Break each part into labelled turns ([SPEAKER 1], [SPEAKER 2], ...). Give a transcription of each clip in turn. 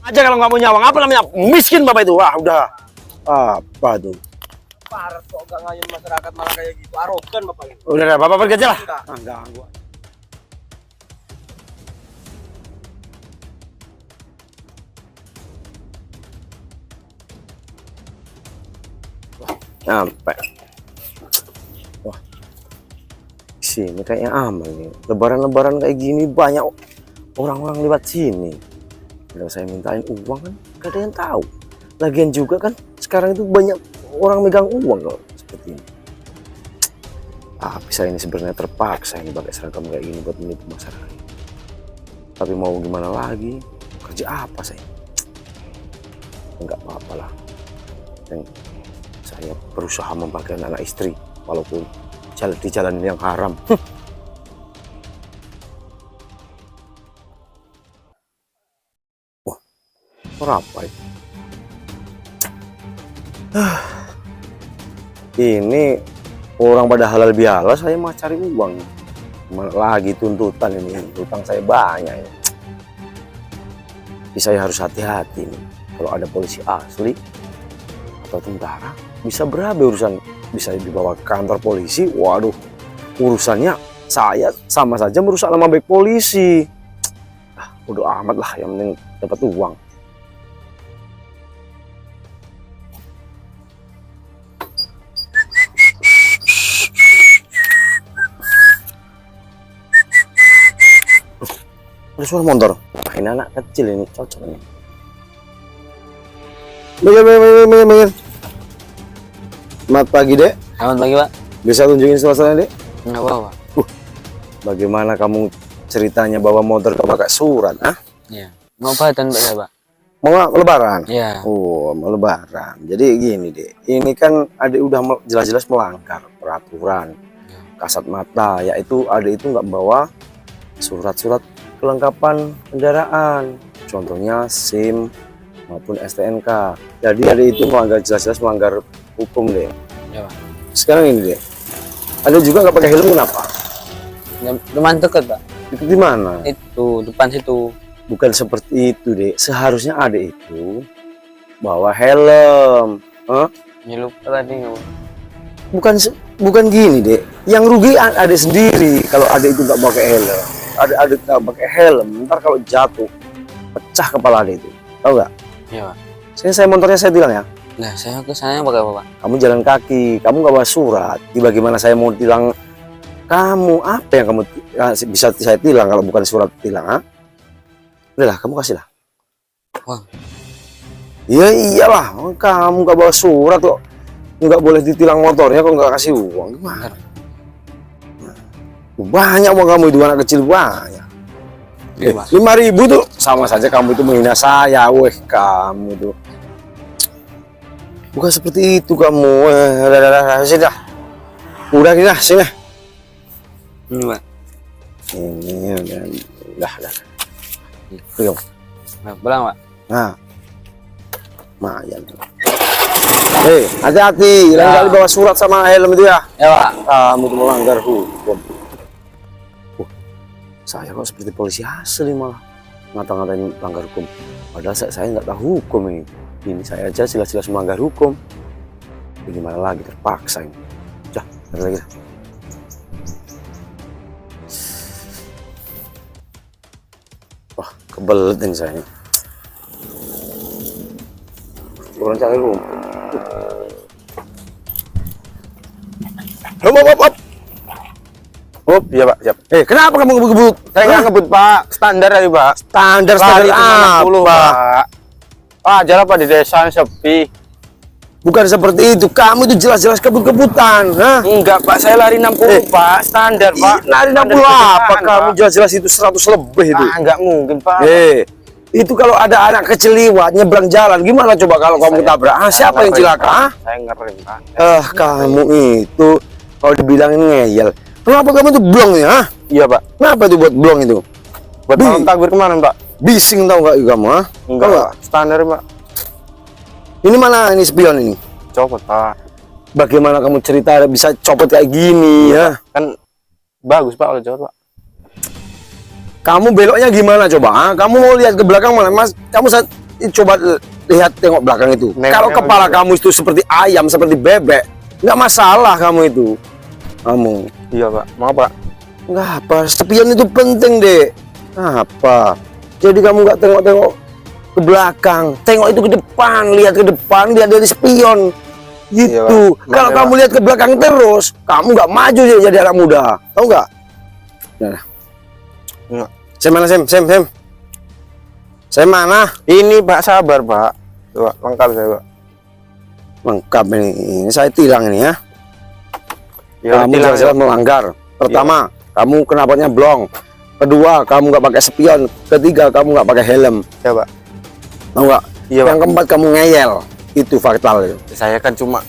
[SPEAKER 1] Aja kalau nggak mau nyawang, apa namanya? Miskin Bapak itu. Wah, udah. Apa tuh?
[SPEAKER 2] Parah kok gak ngayun masyarakat malah kayak gitu. Arogan Bapak ini.
[SPEAKER 1] Udah, Bapak pergi aja lah. Enggak, gua. Sampai. Wah. Sini kayaknya aman nih. Lebaran-lebaran kayak gini banyak orang-orang lewat sini. Kalau saya mintain uang kan gak ada yang tahu. Lagian juga kan sekarang itu banyak orang megang uang kalau seperti ini. Tapi saya ini sebenarnya terpaksa ini pakai seragam kayak gini buat menipu masyarakat. Tapi mau gimana lagi? Kerja apa saya? Enggak apa-apa lah. Dan saya berusaha membagian anak istri walaupun di jalan yang haram. Wah, apa itu? Ini orang pada halal bihalal, saya mau cari uang. Gimana lagi tuntutan ini? Utang saya banyak ini. Jadi saya harus hati-hati nih. Kalau ada polisi asli atau tentara, bisa berabe urusan. Bisa dibawa ke kantor polisi. Waduh, urusannya saya sama saja merusak nama baik polisi. Udah amat lah, yang penting dapat uang. Ada suara motor. Wah, ini anak kecil ini cocok ini. Minggir. Selamat pagi, Dek.
[SPEAKER 2] Selamat pagi, Pak.
[SPEAKER 1] Bisa tunjukin suasana, Dek?
[SPEAKER 2] Enggak apa-apa.
[SPEAKER 1] Bagaimana kamu ceritanya bawa motor kau pakai surat, ah?
[SPEAKER 2] Iya. Mau pahatan Pak, Pak?
[SPEAKER 1] Mau lebaran?
[SPEAKER 2] Iya.
[SPEAKER 1] Oh, mau lebaran. Jadi gini, Dek. Ini kan adik udah jelas-jelas melanggar peraturan. Kasat mata, yaitu adik itu nggak bawa surat-surat kelengkapan kendaraan, contohnya SIM maupun STNK. Jadi ada itu melanggar, jelas-jelas melanggar hukum, deh.
[SPEAKER 2] Ya, Pak.
[SPEAKER 1] Sekarang ini, deh, ada juga nggak pakai helm, kenapa?
[SPEAKER 2] Lumayan dekat, Pak.
[SPEAKER 1] Itu di mana?
[SPEAKER 2] Itu depan situ.
[SPEAKER 1] Bukan seperti itu, deh. Seharusnya ada itu bawa helm.
[SPEAKER 2] Ya lupa tadi.
[SPEAKER 1] Bukan gini, deh. Yang rugi ada sendiri kalau ada itu nggak pakai helm. Ada nggak pakai helm, ntar kalau jatuh pecah kepala ada itu, tahu nggak?
[SPEAKER 2] Iya, Pak.
[SPEAKER 1] Saya motornya saya tilang ya.
[SPEAKER 2] Nah, saya ke sana pakai apa, Pak?
[SPEAKER 1] Kamu jalan kaki, kamu nggak bawa surat. Bagaimana saya mau tilang kamu? Apa yang kamu bisa saya tilang kalau bukan surat tilang? Ah? Udahlah, kamu kasih lah.
[SPEAKER 2] Wah.
[SPEAKER 1] Iya iyalah, kamu nggak bawa surat kok, nggak boleh ditilang motornya kok nggak kasih uang. Gimana? Banyak uang kamu itu, anak kecil banyak. 5.000 tuh sama saja kamu itu menghina saya. Weh, kamu tuh bukan seperti itu kamu. Sudah kita sini.
[SPEAKER 2] Ini, Pak.
[SPEAKER 1] Ini udah. Belum.
[SPEAKER 2] Nah, pulang, Pak.
[SPEAKER 1] Nah, lumayan. Hati-hati, lain kali bawa surat sama helm itu ya.
[SPEAKER 2] Ya, Pak.
[SPEAKER 1] Kamu tuh melanggar hukum. Saya kok seperti polisi asli malah ngata-ngatain melanggar hukum. Padahal saya nggak tahu hukum ini. Ini saya aja jelas-jelas melanggar hukum. Gimana lagi, terpaksa ini. Udah, lagi. Wah, kebelet ini saya. Orang cari rumput. Hop. Oh, iya Pak, siap. Kenapa kamu ngebut-ngebut?
[SPEAKER 2] Saya nggak ngebut, Pak. Standar tadi, Pak.
[SPEAKER 1] Standar
[SPEAKER 2] Lari
[SPEAKER 1] apa?
[SPEAKER 2] 60, Pak. Jalan Pak di desa sepi.
[SPEAKER 1] Bukan seperti itu. Kamu itu jelas-jelas kebut-kebutan.
[SPEAKER 2] Enggak, Pak. Saya lari 60, Pak. Standar, Pak.
[SPEAKER 1] Lari 60 apa? Kamu jelas-jelas itu 100 lebih itu.
[SPEAKER 2] Enggak mungkin, Pak.
[SPEAKER 1] Itu kalau ada anak kecil lewat nyebrang jalan, gimana coba kalau kamu ketabrak? Siapa yang celaka?
[SPEAKER 2] Saya ngerem, Pak.
[SPEAKER 1] Kamu itu kalau dibilangin ngeyel. Kenapa kamu tuh blong ya?
[SPEAKER 2] Iya, Pak.
[SPEAKER 1] Kenapa tuh buat blong itu?
[SPEAKER 2] Buat malam takbir kemarin, Pak.
[SPEAKER 1] Bising tau nggak kamu?
[SPEAKER 2] Enggak, Pak. Standar, Pak.
[SPEAKER 1] Ini mana ini spion ini?
[SPEAKER 2] Copot, Pak.
[SPEAKER 1] Bagaimana kamu cerita bisa copot kayak gini ya?
[SPEAKER 2] Kan bagus, Pak, kalau copot, Pak.
[SPEAKER 1] Kamu beloknya gimana coba? Kamu mau lihat ke belakang mana, Mas? Kamu coba lihat, tengok belakang itu. Kalau kepala kamu itu seperti ayam, seperti bebek, nggak masalah kamu itu. Kamu.
[SPEAKER 3] Iya Pak, mau Pak?
[SPEAKER 1] Nggak apa, spion itu penting deh. Apa? Jadi kamu nggak tengok-tengok ke belakang, tengok itu ke depan, lihat ke depan, lihat dari spion. Gitu.
[SPEAKER 3] Iya,
[SPEAKER 1] kalau kamu lihat ke belakang terus, kamu nggak maju jadi anak muda. Tahu nggak? Nah.
[SPEAKER 3] Enggak.
[SPEAKER 1] Saya mana, Sem? Saya mana?
[SPEAKER 3] Ini Pak, sabar Pak. Coba lengkap saya Pak.
[SPEAKER 1] Lengkap ini. Ini saya tilang ini ya.
[SPEAKER 3] Ya,
[SPEAKER 1] Kamu
[SPEAKER 3] tilang,
[SPEAKER 1] jelas melanggar. Pertama, kamu knalpotnya blong. Kedua, kamu nggak pakai spion. Ketiga, kamu nggak pakai helm.
[SPEAKER 3] Ya Pak.
[SPEAKER 1] Tahu nggak?
[SPEAKER 3] Iya,
[SPEAKER 1] Yang keempat, kamu ngeyel. Itu fatal itu.
[SPEAKER 3] Saya kan cuma,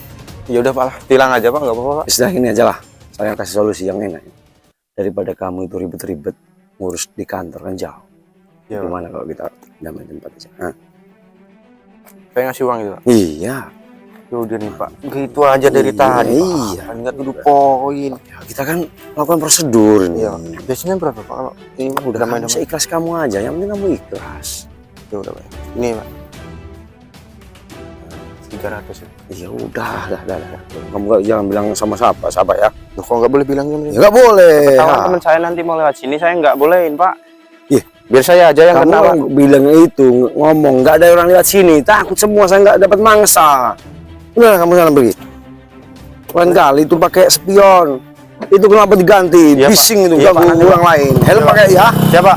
[SPEAKER 3] ya udah Pak lah, tilang aja Pak, nggak apa-apa Pak.
[SPEAKER 1] Istilah ini aja lah. Saya kasih solusi yang enak. Daripada kamu itu ribet-ribet ngurus di kantor kan jauh.
[SPEAKER 3] Ya,
[SPEAKER 1] Gimana kalau kita damai tempat aja? Hah?
[SPEAKER 3] saya ngasih uang gitu Pak.
[SPEAKER 1] Iya.
[SPEAKER 3] Ya udah nih Pak, gitu aja dari
[SPEAKER 1] Iya,
[SPEAKER 3] tadi.
[SPEAKER 1] iya.
[SPEAKER 3] Kan nggak duduk poin.
[SPEAKER 1] Ya, kita kan melakukan prosedur ini.
[SPEAKER 3] Iya. Biasanya berapa Pak kalau ini Pak,
[SPEAKER 1] Udah
[SPEAKER 3] damai-damai?
[SPEAKER 1] seikhlas kamu aja. Yang penting kamu ikhlas.
[SPEAKER 3] Ya udah Pak. Ini Pak. 300 ya.
[SPEAKER 1] Ya udah. Kamu nggak jangan bilang sama siapa ya.
[SPEAKER 3] Loh, kok nggak boleh bilang
[SPEAKER 1] Ya nggak boleh.
[SPEAKER 3] Ketahuan teman saya nanti mau lewat sini, saya nggak bolehin Pak.
[SPEAKER 1] Ih,
[SPEAKER 3] Biar saya aja yang
[SPEAKER 1] kamu
[SPEAKER 3] ketawa.
[SPEAKER 1] bilang itu ngomong nggak ada orang lewat sini, takut semua saya nggak dapat mangsa. Udah kamu sana pergi. Lain kali itu pakai spion. Itu kenapa diganti?
[SPEAKER 3] Iya, Pak.
[SPEAKER 1] Bising itu
[SPEAKER 3] Iya,
[SPEAKER 1] ganggu
[SPEAKER 3] Pak, nanti,
[SPEAKER 1] orang lain. Helm
[SPEAKER 3] Iya,
[SPEAKER 1] pakai ya.
[SPEAKER 3] Siapa?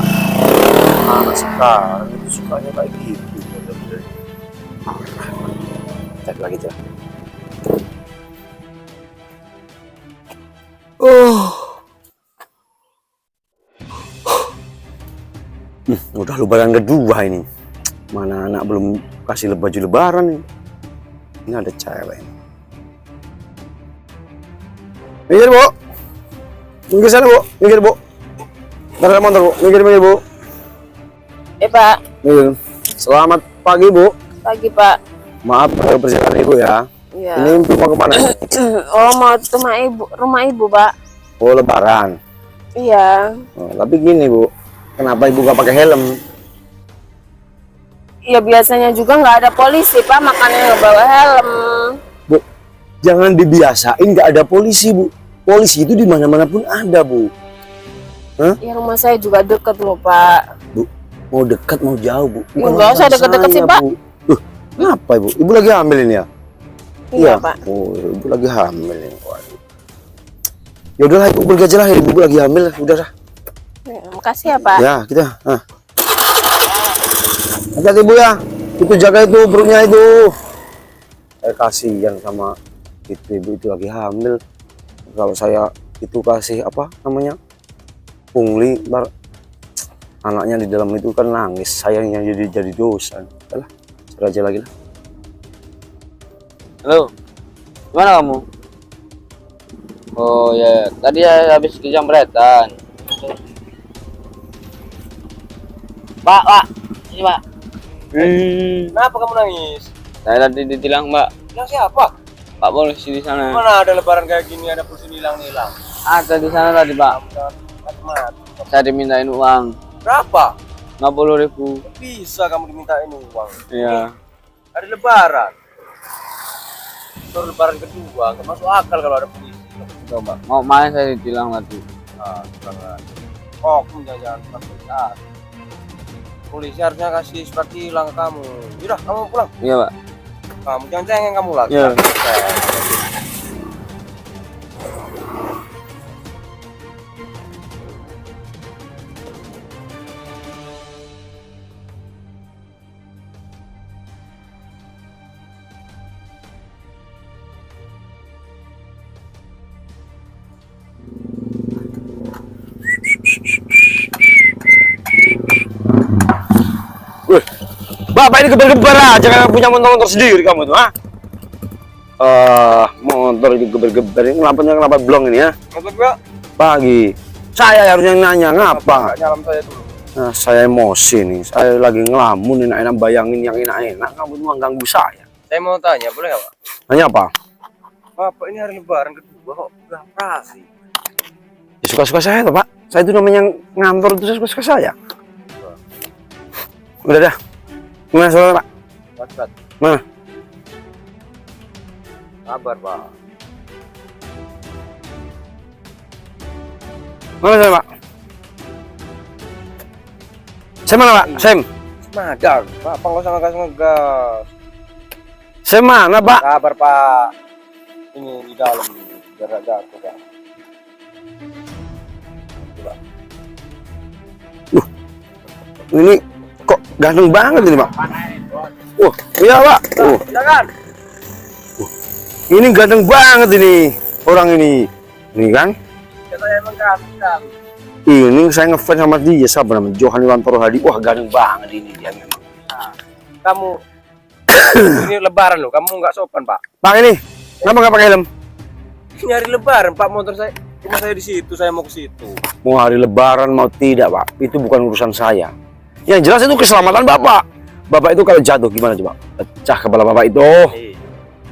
[SPEAKER 1] Mana sekarang itu sukanya kayak gitu. Cek lagi coba. Udah lebaran kedua ini. Mana anak belum kasih baju lebaran nih. Ini ada cewek. Minggir Bu. Minggir sana Bu. Minggir Bu. Ntar ada motor Bu. Minggir Bu.
[SPEAKER 4] Pak.
[SPEAKER 1] Minggir. Selamat pagi Bu.
[SPEAKER 4] Pagi Pak.
[SPEAKER 1] Maaf kalau perjalanan Ibu ya.
[SPEAKER 4] Iya.
[SPEAKER 1] Ini mau kemana?
[SPEAKER 4] Oh, mau ke rumah ibu Pak.
[SPEAKER 1] Oh lebaran.
[SPEAKER 4] Iya.
[SPEAKER 1] Oh, tapi gini Bu. Kenapa Ibu gak pakai helm?
[SPEAKER 4] Ya biasanya juga nggak ada polisi Pak, makanya nggak bawa helm.
[SPEAKER 1] Bu, jangan dibiasain nggak ada polisi Bu. Polisi itu di mana-mana pun ada Bu.
[SPEAKER 4] Ya rumah saya juga deket loh Pak.
[SPEAKER 1] Bu, mau dekat mau jauh Bu.
[SPEAKER 4] Ya, nggak usah
[SPEAKER 1] urusan
[SPEAKER 4] deket-deket sih,
[SPEAKER 1] saya,
[SPEAKER 4] Pak.
[SPEAKER 1] Bu. Kenapa Ibu? Ibu lagi hamil ini ya?
[SPEAKER 4] Iya Pak.
[SPEAKER 1] Oh, Ibu lagi hamil ini. Waduh. Ya udahlah Ibu pergi aja lah. Ibu lagi hamil. Udah dah.
[SPEAKER 4] Ya, makasih ya Pak.
[SPEAKER 1] Ya kita. Hati-hati Bu ya. Itu jaga itu perutnya itu. Saya kasihan sama itu ibu itu lagi hamil. Kalau saya itu kasih apa namanya pungli, ntar anaknya di dalam itu kan nangis. Sayangnya jadi dosa. Udah lah, cari aja lagi lah.
[SPEAKER 5] Halo, gimana kamu? Oh ya, tadi ya habis ke Jambretan. Pak, ini Pak.
[SPEAKER 2] Kenapa kamu nangis?
[SPEAKER 5] Saya tadi ditilang Mbak,
[SPEAKER 2] Bilang siapa?
[SPEAKER 5] Pak polisi di sana.
[SPEAKER 2] Mana ada lebaran kayak gini ada polisi hilang-hilang.
[SPEAKER 5] Ada di sana tadi Pak.
[SPEAKER 2] Macam-macam.
[SPEAKER 5] Saya dimintain uang
[SPEAKER 2] Berapa?
[SPEAKER 5] 50.000.
[SPEAKER 2] Bisa kamu dimintain uang.
[SPEAKER 5] Iya.
[SPEAKER 2] Hari lebaran. Baru lebaran kedua, nggak masuk akal kalau ada polisi.
[SPEAKER 5] Coba. Mau main saya ditilang tadi.
[SPEAKER 2] Nah, jangan. Oh, kamu jangan surat. Polisi harusnya kasih surat hilang ke kamu. Yaudah, kamu pulang.
[SPEAKER 5] Iya Pak.
[SPEAKER 2] Kamu jangan cengeng kamu lagi.
[SPEAKER 5] Iya.
[SPEAKER 1] Wih, Bapak ini geber-geber aja kan punya motor sendiri kamu tuh, ah? Motor ini geber-geber ini kenapa blong ini ya?
[SPEAKER 2] Maksud gua,
[SPEAKER 1] Pagi. Saya harusnya nanya ngapa?
[SPEAKER 2] nggak nyalam saya dulu.
[SPEAKER 1] Nah, saya emosi nih. Saya lagi ngelamun enak-enak bayangin yang enak-enak. Kamu cuma ganggu saya.
[SPEAKER 2] Saya mau tanya, boleh nggak Pak?
[SPEAKER 1] Nanya apa?
[SPEAKER 2] Bapak ini hari lebaran kedua kok udah operasi.
[SPEAKER 1] Ya, suka-suka saya tuh Pak. Saya itu namanya ngantor itu suka-suka saya. Udah dah. Mana saudara Pak?
[SPEAKER 2] WhatsApp.
[SPEAKER 1] Mana?
[SPEAKER 2] Kabar Pak.
[SPEAKER 1] Mana saudara Pak? Saya mana Pak? Sem.
[SPEAKER 2] Madang, Pak, nggak usah ngegas.
[SPEAKER 1] Saya mana Pak?
[SPEAKER 2] Kabar Pak. Ini di dalam biar gak jatuh Pak.
[SPEAKER 1] Ini kok ganteng banget ini Pak? Iya Pak.
[SPEAKER 2] Jangan.
[SPEAKER 1] Ini ganteng banget ini orang ini. Ini kan?
[SPEAKER 2] Saya emang ganteng.
[SPEAKER 1] Ini saya ngefans sama dia, siapa namanya? Johan Wantoro Hadi. Wah, ganteng banget ini dia memang.
[SPEAKER 2] Kamu ini lebaran loh, kamu nggak sopan Pak.
[SPEAKER 1] Pak ini, kenapa nggak pakai helm?
[SPEAKER 2] Nyari lebaran Pak, motor saya, rumah saya di situ, saya mau ke situ.
[SPEAKER 1] Mau hari lebaran mau tidak Pak, itu bukan urusan saya. Yang jelas itu keselamatan Bapak. Bapak itu kalau jatuh gimana coba? Pecah kepala Bapak itu.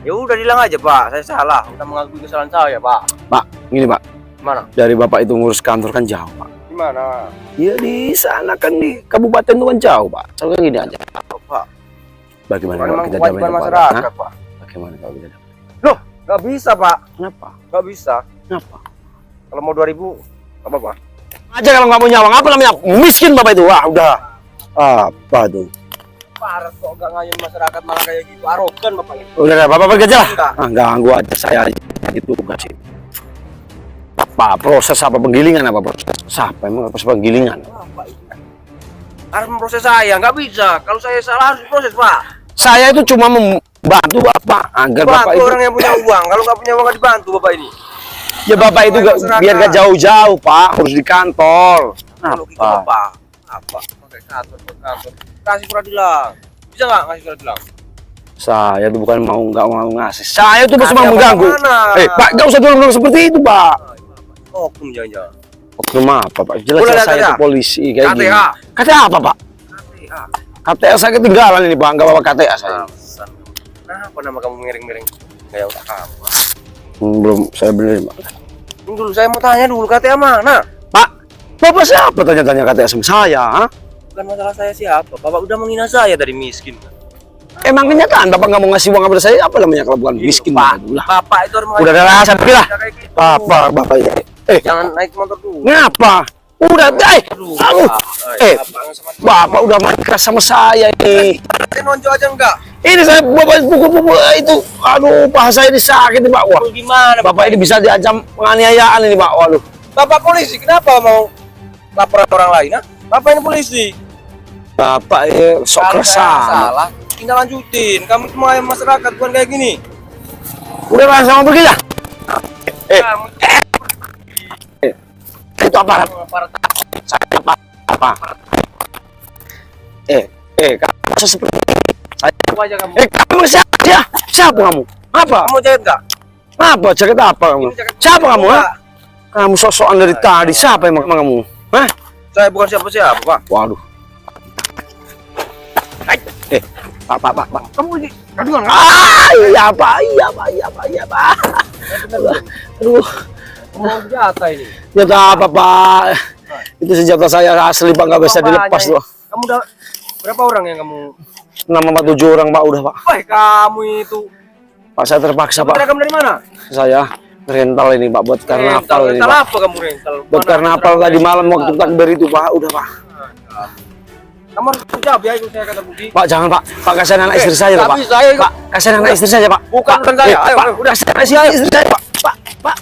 [SPEAKER 2] Ya udah bilang aja Pak, saya salah, udah mengakui kesalahan saya Pak.
[SPEAKER 1] Pak, gini Pak,
[SPEAKER 2] Mana?
[SPEAKER 1] dari Bapak itu ngurus kantor kan jauh Pak.
[SPEAKER 2] Gimana?
[SPEAKER 1] Ya di sana kan di kabupaten itu kan jauh Pak. Soalnya gini aja.
[SPEAKER 2] Pak.
[SPEAKER 1] Bagaimana
[SPEAKER 2] Bukan
[SPEAKER 1] kalau
[SPEAKER 2] memang
[SPEAKER 1] kita
[SPEAKER 2] kewajiban
[SPEAKER 1] damai
[SPEAKER 2] masyarakat Pak.
[SPEAKER 1] Bagaimana kalau kita damai?
[SPEAKER 2] Nggak bisa Pak,
[SPEAKER 1] Kenapa?
[SPEAKER 2] nggak bisa.
[SPEAKER 1] Kenapa?
[SPEAKER 2] Kalau mau 2000, apa Pak?
[SPEAKER 1] Aja kalau nggak mau nyawang apa namanya? Miskin Bapak itu. Wah, udah. Apa tuh?
[SPEAKER 2] Parah kok nggak ngayoin masyarakat malah kayak gitu, arogan Bapak ini.
[SPEAKER 1] Udah Bapak pergi aja lah.
[SPEAKER 2] Enggak.
[SPEAKER 1] Ganggu aja saya aja. Itu tugas itu. Apa proses apa penggilingan apa proses? Siapa emang proses penggilingan?
[SPEAKER 2] Bapak itu harus memproses saya, nggak bisa. Kalau saya salah harus diproses Pak.
[SPEAKER 1] Saya itu cuma membantu Bapak agar Bapak
[SPEAKER 2] Bantu
[SPEAKER 1] itu
[SPEAKER 2] orang yang punya uang, kalau nggak punya uang nggak dibantu Bapak ini.
[SPEAKER 1] ya Bapak itu biar gak jauh-jauh Pak, harus di kantor.
[SPEAKER 2] Kalau gitu
[SPEAKER 1] Apa?
[SPEAKER 2] Bapak, apa? Pakai kantor, kasih surat hilang. Bisa nggak ngasih surat hilang?
[SPEAKER 1] Saya itu bukan nggak mau ngasih. Saya itu cuma
[SPEAKER 2] Apa
[SPEAKER 1] mengganggu.
[SPEAKER 2] mana?
[SPEAKER 1] Pak, nggak usah bilang seperti itu Pak.
[SPEAKER 2] Oknum jangan-jangan.
[SPEAKER 1] Oknum apa Pak?
[SPEAKER 2] Boleh
[SPEAKER 1] Jelas-jelas
[SPEAKER 2] lihat
[SPEAKER 1] saya
[SPEAKER 2] aja.
[SPEAKER 1] itu polisi kayak gini.
[SPEAKER 2] KTA.
[SPEAKER 1] KTA apa Pak?
[SPEAKER 2] KTA.
[SPEAKER 1] KTA saya ketinggalan ini Pak, nggak bawa KTA saya.
[SPEAKER 2] Kenapa nama kamu miring-miring? Kayak otak kamu.
[SPEAKER 1] Belum saya benerin Pak.
[SPEAKER 2] Ini dulu saya mau tanya dulu KTA mana?
[SPEAKER 1] Pak, Bapak siapa tanya-tanya KTA sama saya? Ha?
[SPEAKER 2] Bukan masalah saya siapa. Bapak udah menghina saya dari miskin.
[SPEAKER 1] Emang kenyataan Bapak nggak mau ngasih uang kepada saya apa namanya kalau bukan miskin
[SPEAKER 2] Pak.
[SPEAKER 1] Pak? Lah.
[SPEAKER 2] Bapak itu harus
[SPEAKER 1] Udah ada rasa lah.
[SPEAKER 2] kayak gitu.
[SPEAKER 1] Bapak ini.
[SPEAKER 2] Jangan naik motor dulu.
[SPEAKER 1] Ngapa? Udah,
[SPEAKER 2] Aduh,
[SPEAKER 1] aduh.
[SPEAKER 2] Pak. Bapak nggak sama
[SPEAKER 1] Bapak udah main keras sama saya ini.
[SPEAKER 2] saya nonjol aja enggak?
[SPEAKER 1] Ini saya Bapak pukul-pukul itu. Aduh, paha saya ini sakit nih Pak. Wah,
[SPEAKER 2] Lu gimana?
[SPEAKER 1] Bapak ini bisa diancam penganiayaan ini Pak. Waduh.
[SPEAKER 2] Bapak polisi, kenapa mau laporan orang lain? Nah? Bapak ini polisi.
[SPEAKER 1] Bapak ini sok
[SPEAKER 2] Kalau saya
[SPEAKER 1] keresan.
[SPEAKER 2] salah, tinggal lanjutin. Kamu cuma yang masyarakat, bukan kayak gini.
[SPEAKER 1] Udah Pak, sama pergi dah.
[SPEAKER 2] Kamu
[SPEAKER 1] Itu aparat. Saya apa? Kamu seperti saya.
[SPEAKER 2] aja kamu.
[SPEAKER 1] Kamu siapa? Siapa kamu? Apa?
[SPEAKER 2] Kamu jahit nggak?
[SPEAKER 1] Apa? Jaket apa kamu?
[SPEAKER 2] Ini jaket
[SPEAKER 1] Siapa kamu?
[SPEAKER 2] Pak.
[SPEAKER 1] Ha? Kamu sok-sokan dari tadi. Siapa emang kamu? Hah?
[SPEAKER 2] Saya bukan siapa-siapa, Pak.
[SPEAKER 1] Waduh. Pak.
[SPEAKER 2] Kamu ini aduan nggak?
[SPEAKER 1] Iya Pak. Aduh.
[SPEAKER 2] Mau senjata ini.
[SPEAKER 1] Senjata apa Pak? Itu senjata saya asli Pak, nggak bisa dilepas
[SPEAKER 2] Apanya
[SPEAKER 1] loh.
[SPEAKER 2] ini? Kamu udah berapa orang yang kamu?
[SPEAKER 1] 6-7 orang Pak udah Pak.
[SPEAKER 2] Wah, kamu itu.
[SPEAKER 1] Pak saya terpaksa
[SPEAKER 2] Kamu
[SPEAKER 1] Pak.
[SPEAKER 2] terekam dari mana?
[SPEAKER 1] Saya rental ini Pak buat karnaval ini
[SPEAKER 2] rental
[SPEAKER 1] Pak.
[SPEAKER 2] apa kamu rental?
[SPEAKER 1] Buat
[SPEAKER 2] Mana
[SPEAKER 1] karnaval
[SPEAKER 2] rental
[SPEAKER 1] tadi
[SPEAKER 2] dari
[SPEAKER 1] malam
[SPEAKER 2] mana?
[SPEAKER 1] waktu takbir itu Pak udah Pak.
[SPEAKER 2] Kamu harus jawab ya, itu saya kata bukti.
[SPEAKER 1] Pak jangan Pak. Pak kasihan anak istri saya
[SPEAKER 2] Tapi
[SPEAKER 1] Pak.
[SPEAKER 2] saya
[SPEAKER 1] Pak kasihan anak istri saya Pak.
[SPEAKER 2] Bukan
[SPEAKER 1] Pak,
[SPEAKER 2] urusan saya. Ayo,
[SPEAKER 1] Pak,
[SPEAKER 2] ayo.
[SPEAKER 1] udah kasihan istri saya Pak. Pak.